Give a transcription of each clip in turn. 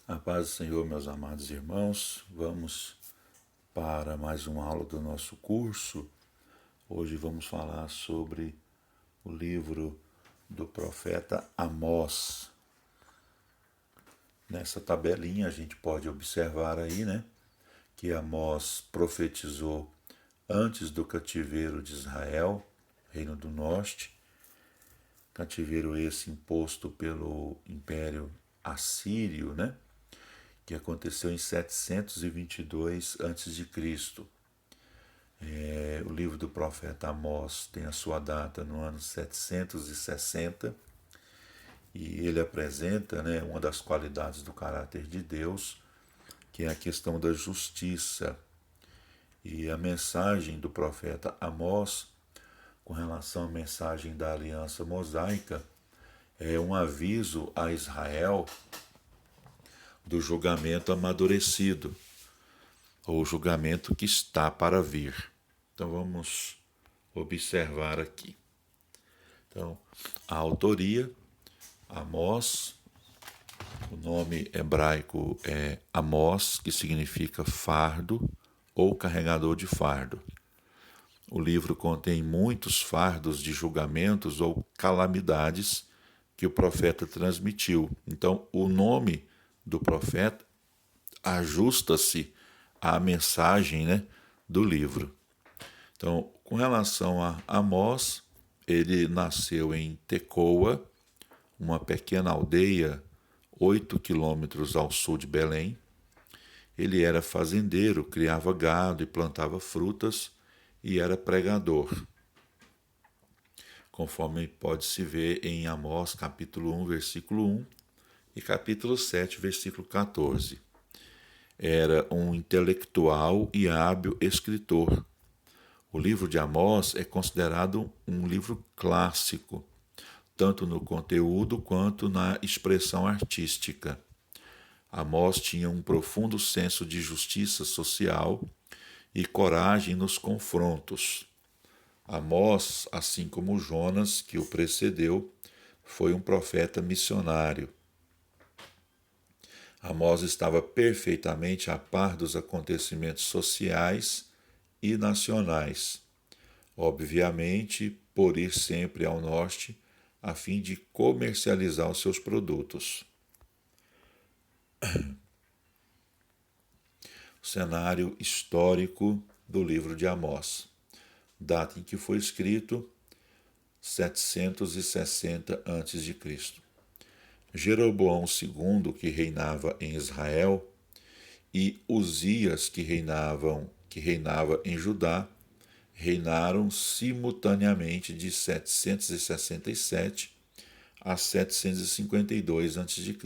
A paz do Senhor, meus amados irmãos, vamos para mais uma aula do nosso curso. Hoje vamos falar sobre o livro do profeta Amós. Nessa tabelinha a gente pode observar aí, que Amós profetizou antes do cativeiro de Israel, Reino do Norte, cativeiro esse imposto pelo Império Assírio, que aconteceu em 722 a.C. O livro do profeta Amós tem a sua data no ano 760 e ele apresenta uma das qualidades do caráter de Deus, que é a questão da justiça. E a mensagem do profeta Amós, com relação à mensagem da aliança mosaica, é um aviso a Israel do julgamento amadurecido, ou julgamento que está para vir. Então vamos observar aqui. Então, a autoria, Amós, o nome hebraico é Amós, que significa fardo ou carregador de fardo. O livro contém muitos fardos de julgamentos ou calamidades que o profeta transmitiu. Então, o nome do profeta ajusta-se à mensagem do livro. Então, com relação a Amós, ele nasceu em Tecoa, uma pequena aldeia 8 quilômetros ao sul de Belém. Ele era fazendeiro, criava gado e plantava frutas e era pregador, conforme pode-se ver em Amós capítulo 1, versículo 1 e capítulo 7, versículo 14. Era um intelectual e hábil escritor. O livro de Amós é considerado um livro clássico, tanto no conteúdo quanto na expressão artística. Amós tinha um profundo senso de justiça social e coragem nos confrontos. Amós, assim como Jonas, que o precedeu, foi um profeta missionário. Amós estava perfeitamente a par dos acontecimentos sociais e nacionais, obviamente por ir sempre ao norte a fim de comercializar os seus produtos. O cenário histórico do livro de Amós. Data em que foi escrito, 760 a.C. Jeroboão II, que reinava em Israel, e Uzias, que reinava em Judá, reinaram simultaneamente de 767 a 752 a.C.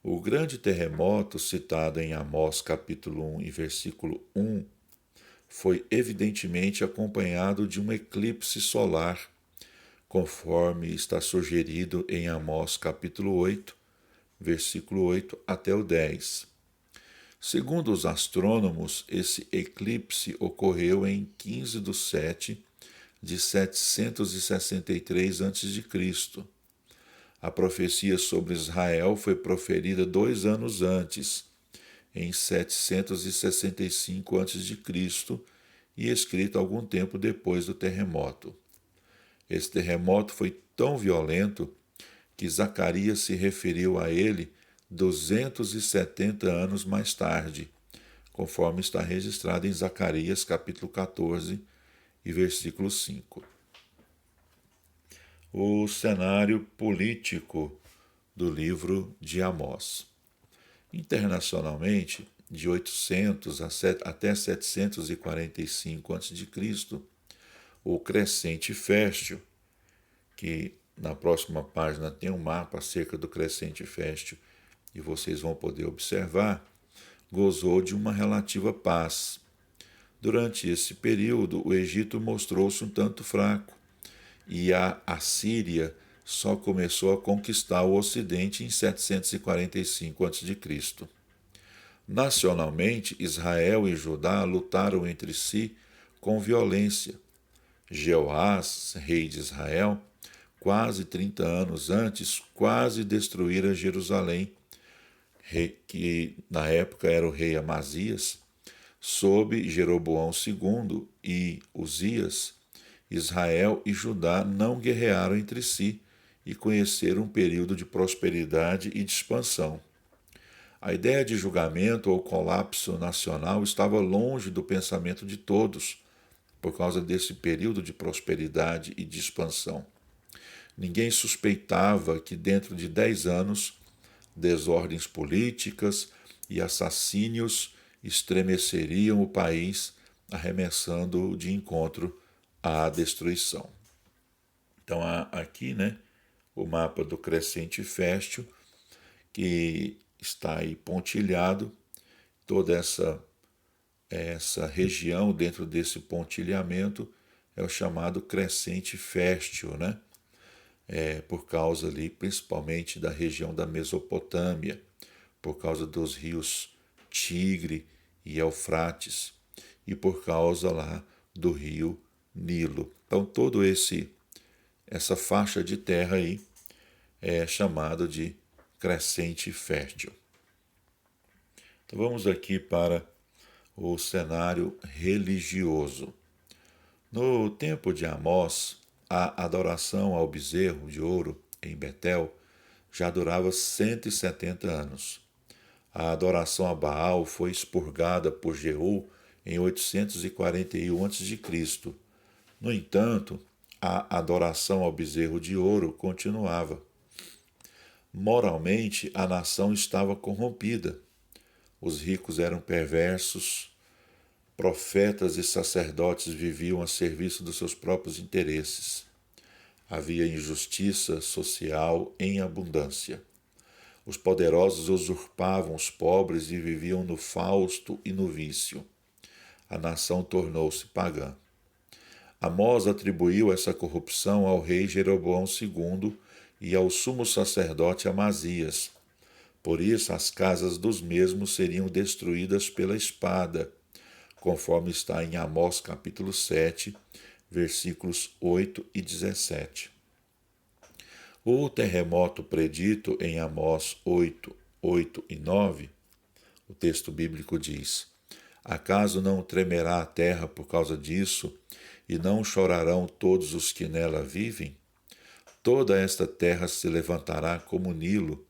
O grande terremoto citado em Amós capítulo 1 e versículo 1 foi evidentemente acompanhado de um eclipse solar, conforme está sugerido em Amós capítulo 8, versículo 8 até o 10. Segundo os astrônomos, esse eclipse ocorreu em 15/7 de 763 a.C. A profecia sobre Israel foi proferida 2 anos antes, em 765 a.C., e escrita algum tempo depois do terremoto. Esse terremoto foi tão violento que Zacarias se referiu a ele 270 anos mais tarde, conforme está registrado em Zacarias capítulo 14 e versículo 5. O cenário político do livro de Amós. Internacionalmente, de 800 até 745 a.C., o Crescente Fértil, que na próxima página tem um mapa acerca do Crescente Fértil e vocês vão poder observar, gozou de uma relativa paz. Durante esse período, o Egito mostrou-se um tanto fraco e a Assíria só começou a conquistar o Ocidente em 745 a.C. Nacionalmente, Israel e Judá lutaram entre si com violência. Jeoás, rei de Israel, quase 30 anos antes, quase destruíra Jerusalém, que na época era o rei Amazias, sob Jeroboão II e Uzias, Israel e Judá não guerrearam entre si e conheceram um período de prosperidade e de expansão. A ideia de julgamento ou colapso nacional estava longe do pensamento de todos, por causa desse período de prosperidade e de expansão. Ninguém suspeitava que dentro de 10 anos, desordens políticas e assassínios estremeceriam o país, arremessando de encontro à destruição. Então, há aqui, o mapa do crescente Fértil, que está aí pontilhado, toda essa região dentro desse pontilhamento é o chamado crescente fértil, por causa ali principalmente da região da Mesopotâmia, por causa dos rios Tigre e Eufrates e por causa lá do rio Nilo. Então todo essa faixa de terra aí é chamado de crescente fértil. Então vamos aqui para o cenário religioso. No tempo de Amós, a adoração ao bezerro de ouro em Betel já durava 170 anos. A adoração a Baal foi expurgada por Jeú em 841 a.C. No entanto, a adoração ao bezerro de ouro continuava. Moralmente, a nação estava corrompida. Os ricos eram perversos, profetas e sacerdotes viviam a serviço dos seus próprios interesses. Havia injustiça social em abundância. Os poderosos usurpavam os pobres e viviam no fausto e no vício. A nação tornou-se pagã. Amós atribuiu essa corrupção ao rei Jeroboão II e ao sumo sacerdote Amazias. Por isso, as casas dos mesmos seriam destruídas pela espada, conforme está em Amós capítulo 7, versículos 8 e 17. O terremoto predito em Amós 8, 8 e 9, o texto bíblico diz: Acaso não tremerá a terra por causa disso, e não chorarão todos os que nela vivem? Toda esta terra se levantará como Nilo,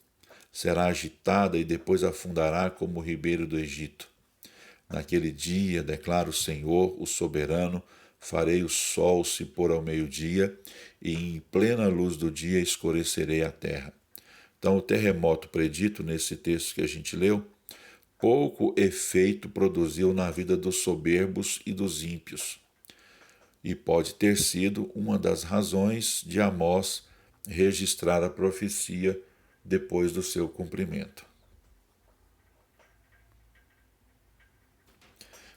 será agitada e depois afundará como o ribeiro do Egito. Naquele dia, declara o Senhor, o soberano, farei o sol se pôr ao meio-dia, e em plena luz do dia escurecerei a terra. Então, o terremoto predito nesse texto que a gente leu, pouco efeito produziu na vida dos soberbos e dos ímpios. E pode ter sido uma das razões de Amós registrar a profecia depois do seu cumprimento.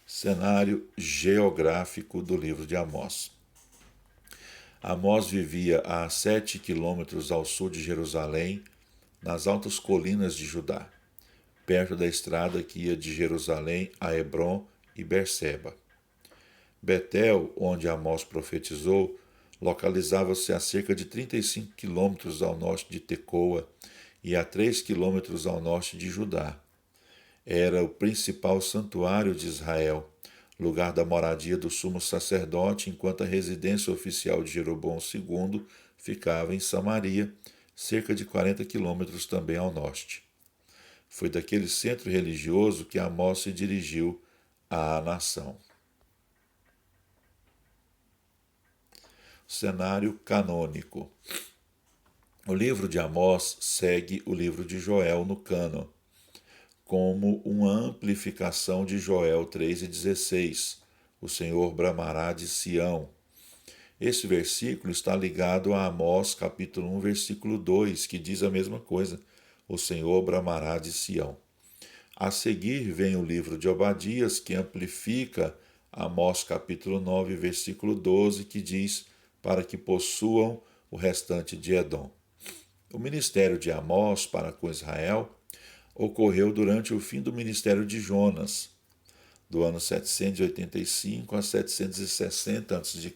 Cenário geográfico do livro de Amós. Amós vivia a 7 quilômetros ao sul de Jerusalém, nas altas colinas de Judá, perto da estrada que ia de Jerusalém a Hebrom e Berseba. Betel, onde Amós profetizou, localizava-se a cerca de 35 quilômetros ao norte de Tecoa e a 3 quilômetros ao norte de Judá. Era o principal santuário de Israel, lugar da moradia do sumo sacerdote, enquanto a residência oficial de Jeroboão II ficava em Samaria, cerca de 40 quilômetros também ao norte. Foi daquele centro religioso que Amós se dirigiu à nação. Cenário canônico. O livro de Amós segue o livro de Joel no cânon, como uma amplificação de Joel 3,16. O Senhor bramará de Sião. Esse versículo está ligado a Amós capítulo 1, versículo 2, que diz a mesma coisa. O Senhor bramará de Sião. A seguir vem o livro de Obadias, que amplifica Amós capítulo 9, versículo 12, que diz: para que possuam o restante de Edom. O ministério de Amós para com Israel ocorreu durante o fim do ministério de Jonas, do ano 785 a 760 a.C.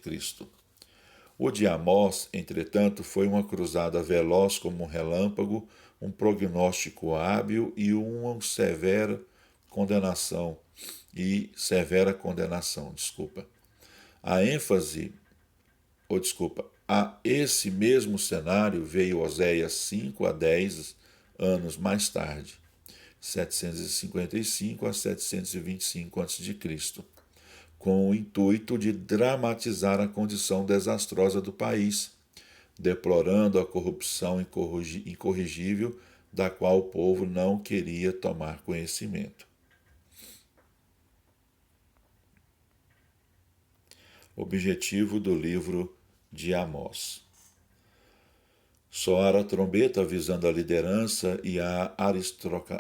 O de Amós, entretanto, foi uma cruzada veloz como um relâmpago, um prognóstico hábil e uma severa condenação, A ênfase, a esse mesmo cenário veio Oséias 5 a 10 anos mais tarde, 755 a 725 a.C., com o intuito de dramatizar a condição desastrosa do país, deplorando a corrupção incorrigível da qual o povo não queria tomar conhecimento. Objetivo do livro de Amós. Soar a trombeta avisando a liderança e a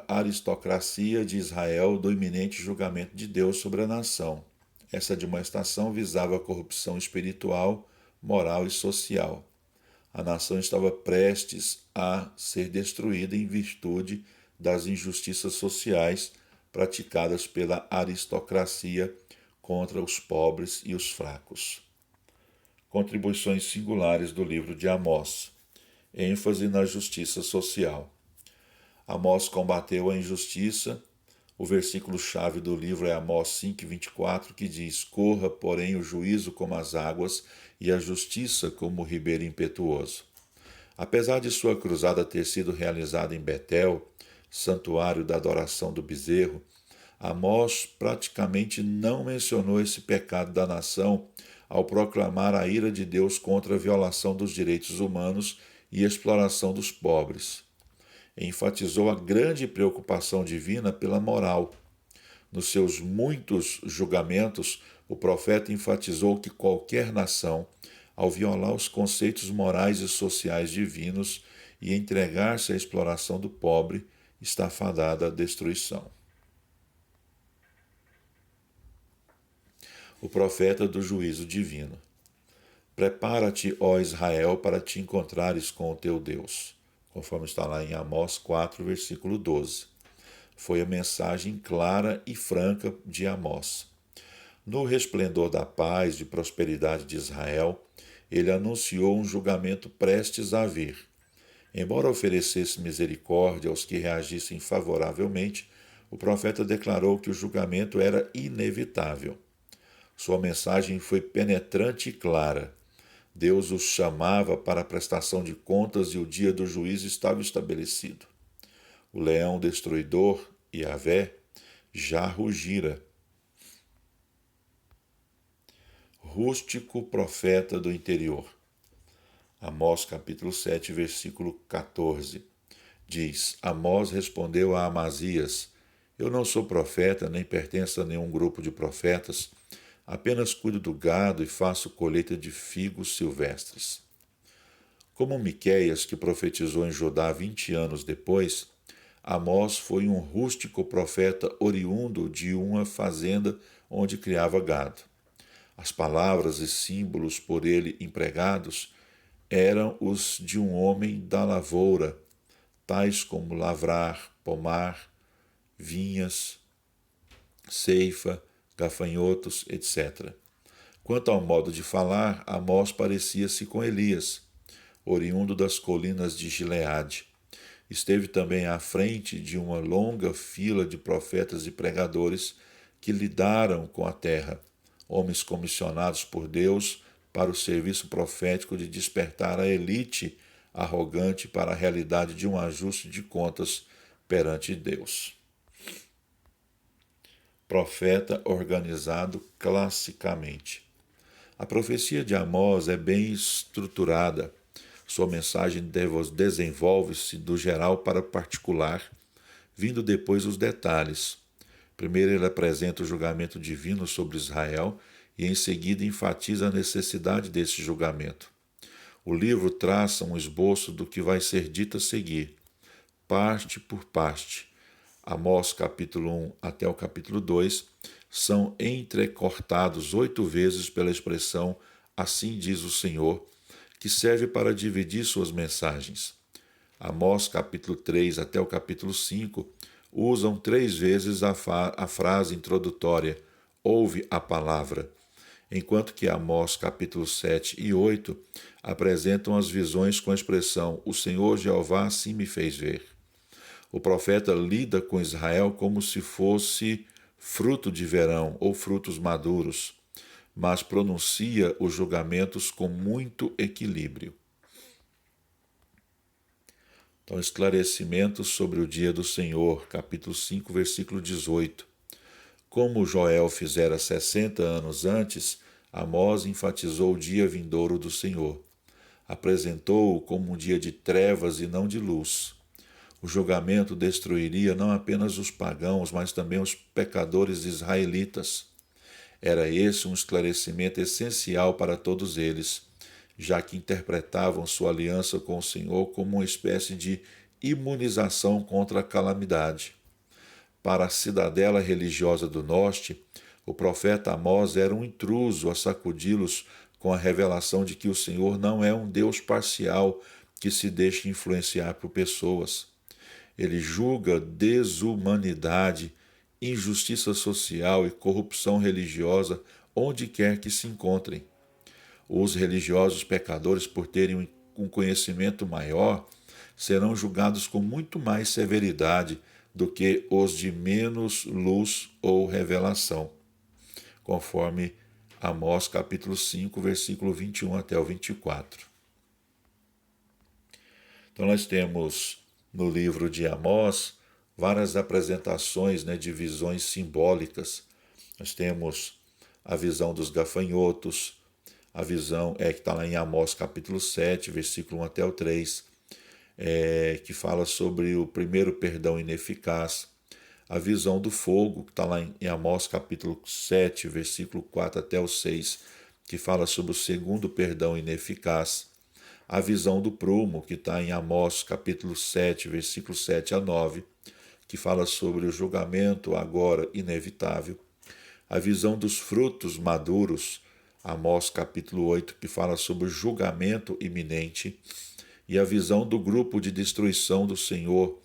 aristocracia de Israel do iminente julgamento de Deus sobre a nação. Essa admoestação visava a corrupção espiritual, moral e social. A nação estava prestes a ser destruída em virtude das injustiças sociais praticadas pela aristocracia contra os pobres e os fracos. Contribuições singulares do livro de Amós. ênfase na justiça social. Amós combateu a injustiça. O versículo-chave do livro é Amós 5:24, que diz: corra, porém, o juízo como as águas e a justiça como o ribeiro impetuoso. Apesar de sua cruzada ter sido realizada em Betel, santuário da adoração do bezerro, Amós praticamente não mencionou esse pecado da nação ao proclamar a ira de Deus contra a violação dos direitos humanos e exploração dos pobres. Enfatizou a grande preocupação divina pela moral. Nos seus muitos julgamentos, o profeta enfatizou que qualquer nação, ao violar os conceitos morais e sociais divinos e entregar-se à exploração do pobre, está fadada à destruição. O profeta do juízo divino. Prepara-te, ó Israel, para te encontrares com o teu Deus, conforme está lá em Amós 4, versículo 12. Foi a mensagem clara e franca de Amós. No resplendor da paz e prosperidade de Israel, ele anunciou um julgamento prestes a vir. Embora oferecesse misericórdia aos que reagissem favoravelmente, o profeta declarou que o julgamento era inevitável. Sua mensagem foi penetrante e clara. Deus os chamava para a prestação de contas e o dia do juízo estava estabelecido. O leão destruidor, Yahvé, já rugira. Rústico profeta do interior. Amós capítulo 7, versículo 14. Diz: Amós respondeu a Amazias: eu não sou profeta, nem pertenço a nenhum grupo de profetas, apenas cuido do gado e faço colheita de figos silvestres. Como Miqueias, que profetizou em Judá 20 anos depois, Amós foi um rústico profeta oriundo de uma fazenda onde criava gado. As palavras e símbolos por ele empregados eram os de um homem da lavoura, tais como lavrar, pomar, vinhas, ceifa, gafanhotos, etc. Quanto ao modo de falar, Amós parecia-se com Elias, oriundo das colinas de Gileade. Esteve também à frente de uma longa fila de profetas e pregadores que lidaram com a terra, homens comissionados por Deus para o serviço profético de despertar a elite arrogante para a realidade de um ajuste de contas perante Deus. Profeta organizado classicamente. A profecia de Amós é bem estruturada. Sua mensagem desenvolve-se do geral para o particular, vindo depois os detalhes. Primeiro ele apresenta o julgamento divino sobre Israel e em seguida enfatiza a necessidade desse julgamento. O livro traça um esboço do que vai ser dito a seguir, parte por parte. Amós capítulo 1 até o capítulo 2 são entrecortados 8 vezes pela expressão "assim diz o Senhor", que serve para dividir suas mensagens. Amós capítulo 3 até o capítulo 5 usam 3 vezes a frase introdutória "ouve a palavra", enquanto que Amós capítulos 7 e 8 apresentam as visões com a expressão "O Senhor Jeová assim me fez ver". O profeta lida com Israel como se fosse fruto de verão ou frutos maduros, mas pronuncia os julgamentos com muito equilíbrio. Então, esclarecimento sobre o dia do Senhor, capítulo 5, versículo 18. Como Joel fizera 60 anos antes, Amós enfatizou o dia vindouro do Senhor. Apresentou-o como um dia de trevas e não de luz. O julgamento destruiria não apenas os pagãos, mas também os pecadores israelitas. Era esse um esclarecimento essencial para todos eles, já que interpretavam sua aliança com o Senhor como uma espécie de imunização contra a calamidade. Para a cidadela religiosa do norte, o profeta Amós era um intruso a sacudi-los com a revelação de que o Senhor não é um Deus parcial que se deixa influenciar por pessoas. Ele julga desumanidade, injustiça social e corrupção religiosa onde quer que se encontrem. Os religiosos pecadores, por terem um conhecimento maior, serão julgados com muito mais severidade do que os de menos luz ou revelação, conforme Amós capítulo 5, versículo 21 até o 24. Então nós temos no livro de Amós várias apresentações, de visões simbólicas. Nós temos a visão dos gafanhotos, a visão que está lá em Amós capítulo 7, versículo 1 até o 3, que fala sobre o primeiro perdão ineficaz. A visão do fogo, que está lá em Amós capítulo 7, versículo 4 até o 6, que fala sobre o segundo perdão ineficaz. A visão do prumo, que está em Amós capítulo 7, versículo 7 a 9, que fala sobre o julgamento agora inevitável. A visão dos frutos maduros, Amós capítulo 8, que fala sobre o julgamento iminente. E a visão do grupo de destruição do Senhor,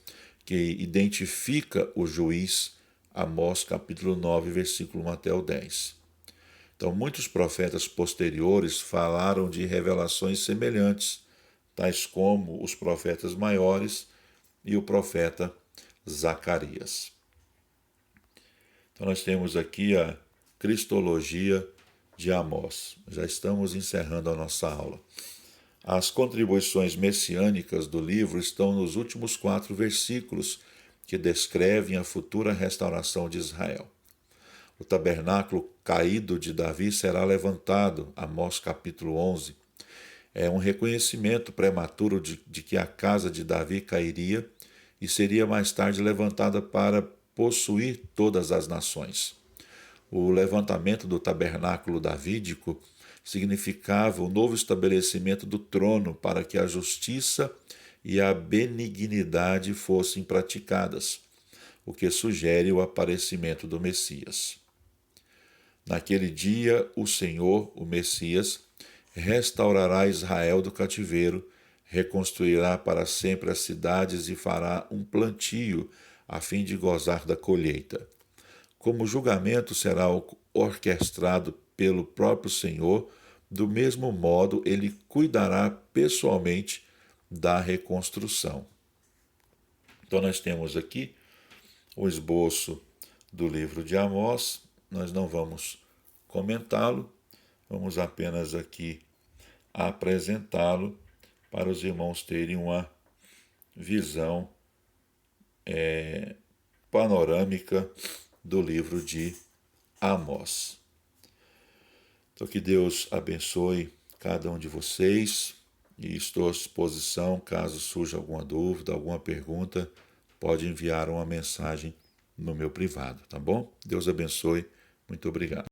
que identifica o juiz, Amós capítulo 9, versículo 1 até o 10. Então, muitos profetas posteriores falaram de revelações semelhantes, tais como os profetas maiores e o profeta Zacarias. Então, nós temos aqui a Cristologia de Amós. Já estamos encerrando a nossa aula. As contribuições messiânicas do livro estão nos últimos 4 versículos, que descrevem a futura restauração de Israel. O tabernáculo caído de Davi será levantado, Amós capítulo 11. É um reconhecimento prematuro de que a casa de Davi cairia e seria mais tarde levantada para possuir todas as nações. O levantamento do tabernáculo davídico significava o novo estabelecimento do trono para que a justiça e a benignidade fossem praticadas, o que sugere o aparecimento do Messias. Naquele dia, o Senhor, o Messias, restaurará Israel do cativeiro, reconstruirá para sempre as cidades e fará um plantio a fim de gozar da colheita. Como julgamento será orquestrado pelo próprio Senhor, do mesmo modo ele cuidará pessoalmente da reconstrução. Então nós temos aqui o esboço do livro de Amós. Nós não vamos comentá-lo, vamos apenas aqui apresentá-lo para os irmãos terem uma visão panorâmica do livro de Amós. Então que Deus abençoe cada um de vocês e estou à disposição, caso surja alguma dúvida, alguma pergunta, pode enviar uma mensagem no meu privado, tá bom? Deus abençoe. Muito obrigado.